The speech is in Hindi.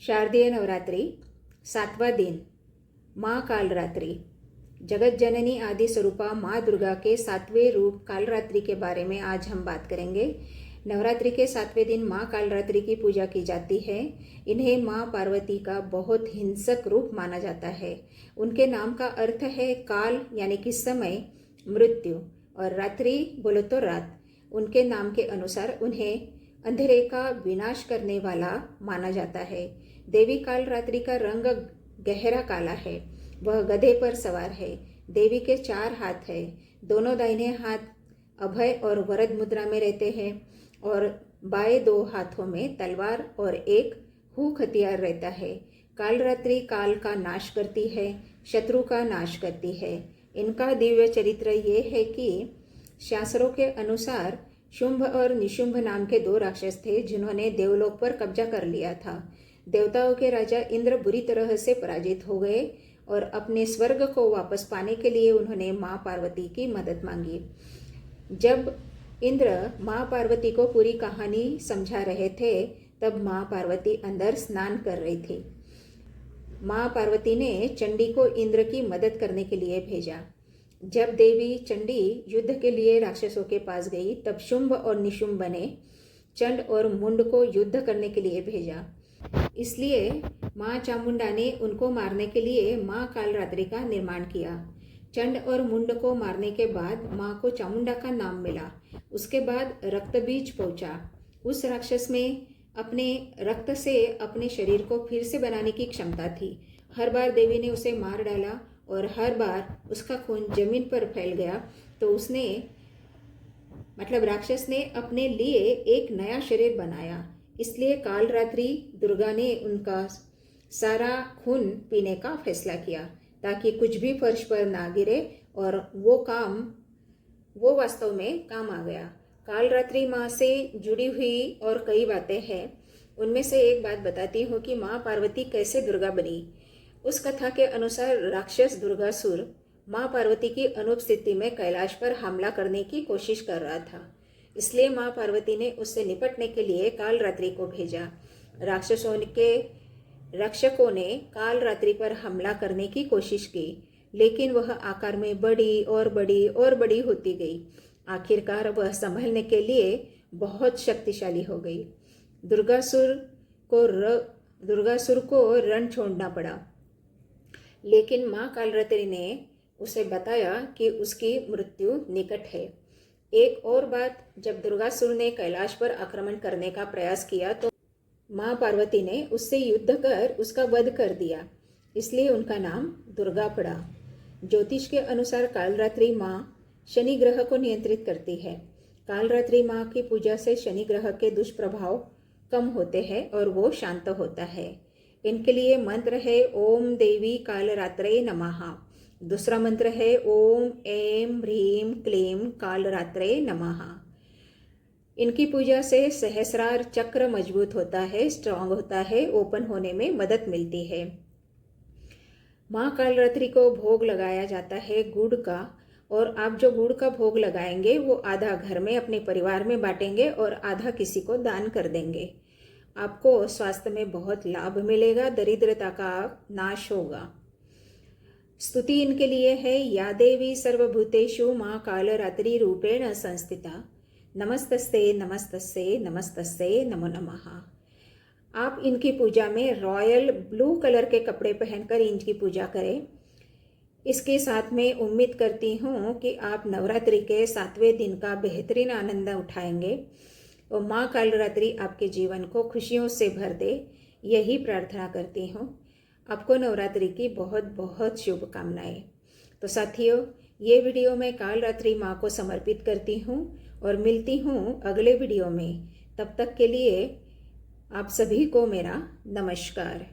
शारदीय नवरात्रि 7वां दिन माँ कालरात्रि। जगत जननी आदि स्वरूपा माँ दुर्गा के 7वें रूप कालरात्रि के बारे में आज हम बात करेंगे। नवरात्रि के 7वें दिन माँ कालरात्रि की पूजा की जाती है। इन्हें माँ पार्वती का बहुत हिंसक रूप माना जाता है। उनके नाम का अर्थ है काल यानी कि समय, मृत्यु, और रात्रि बोलो तो रात। उनके नाम के अनुसार उन्हें अंधेरे का विनाश करने वाला माना जाता है। देवी कालरात्रि का रंग गहरा काला है। वह गधे पर सवार है। देवी के 4 हाथ है। दोनों दाहिने हाथ अभय और वरद मुद्रा में रहते हैं और बाएं 2 हाथों में तलवार और एक हुक हथियार रहता है। कालरात्रि काल का नाश करती है, शत्रु का नाश करती है। इनका दिव्य चरित्र ये है कि शास्त्रों के अनुसार शुंभ और निशुंभ नाम के 2 राक्षस थे जिन्होंने देवलोक पर कब्जा कर लिया था। देवताओं के राजा इंद्र बुरी तरह से पराजित हो गए और अपने स्वर्ग को वापस पाने के लिए उन्होंने माँ पार्वती की मदद मांगी। जब इंद्र माँ पार्वती को पूरी कहानी समझा रहे थे तब माँ पार्वती अंदर स्नान कर रही थी। माँ पार्वती ने चंडी को इंद्र की मदद करने के लिए भेजा। जब देवी चंडी युद्ध के लिए राक्षसों के पास गई तब शुंभ और निशुंभ ने चंड और मुंड को युद्ध करने के लिए भेजा। इसलिए माँ चामुंडा ने उनको मारने के लिए माँ कालरात्रि का निर्माण किया। चंड और मुंड को मारने के बाद माँ को चामुंडा का नाम मिला। उसके बाद रक्त बीज पहुंचा। उस राक्षस में अपने रक्त से अपने शरीर को फिर से बनाने की क्षमता थी। हर बार देवी ने उसे मार डाला और हर बार उसका खून जमीन पर फैल गया तो उसने राक्षस ने अपने लिए एक नया शरीर बनाया। इसलिए कालरात्रि दुर्गा ने उनका सारा खून पीने का फैसला किया ताकि कुछ भी फर्श पर ना गिरे, और वो वास्तव में काम आ गया। कालरात्रि माँ से जुड़ी हुई और कई बातें हैं। उनमें से एक बात बताती हूँ कि माँ पार्वती कैसे दुर्गा बनी। उस कथा के अनुसार राक्षस दुर्गासुर माँ पार्वती की अनुपस्थिति में कैलाश पर हमला करने की कोशिश कर रहा था। इसलिए माँ पार्वती ने उससे निपटने के लिए कालरात्रि को भेजा। राक्षसों के रक्षकों ने कालरात्रि पर हमला करने की कोशिश की, लेकिन वह आकार में बड़ी और बड़ी और बड़ी होती गई। आखिरकार वह संभलने के लिए बहुत शक्तिशाली हो गई। दुर्गासुर को रण छोड़ना पड़ा, लेकिन माँ कालरात्रि ने उसे बताया कि उसकी मृत्यु निकट है। एक और बात, जब दुर्गासुर ने कैलाश पर आक्रमण करने का प्रयास किया तो माँ पार्वती ने उससे युद्ध कर उसका वध कर दिया। इसलिए उनका नाम दुर्गा पड़ा। ज्योतिष के अनुसार कालरात्रि माँ शनि ग्रह को नियंत्रित करती है। कालरात्रि माँ की पूजा से शनि ग्रह के दुष्प्रभाव कम होते हैं और वो शांत होता है। इनके लिए मंत्र है ओम देवी कालरात्रे नमः। दूसरा मंत्र है ओम ऐं ह्रीं क्लीं कालरात्रे नमः। इनकी पूजा से सहस्रार चक्र मजबूत होता है, स्ट्रांग होता है, ओपन होने में मदद मिलती है। माँ कालरात्रि को भोग लगाया जाता है गुड़ का, और आप जो गुड़ का भोग लगाएंगे वो आधा घर में अपने परिवार में बांटेंगे और आधा किसी को दान कर देंगे। आपको स्वास्थ्य में बहुत लाभ मिलेगा, दरिद्रता का नाश होगा। स्तुति इनके लिए है या देवी सर्वभूतेषु माँ कालरात्रि रूपेण संस्थिता नमस्तस्ते नमस्तस्ते नमस्तस्ते नमो नमः। आप इनकी पूजा में रॉयल ब्लू कलर के कपड़े पहनकर इनकी पूजा करें। इसके साथ में उम्मीद करती हूँ कि आप नवरात्रि के 7वें दिन का बेहतरीन आनंद उठाएंगे और माँ कालरात्रि आपके जीवन को खुशियों से भर दे, यही प्रार्थना करती हूँ। आपको नवरात्रि की बहुत बहुत शुभकामनाएं। तो साथियों, ये वीडियो मैं कालरात्रि माँ को समर्पित करती हूँ और मिलती हूँ अगले वीडियो में। तब तक के लिए आप सभी को मेरा नमस्कार।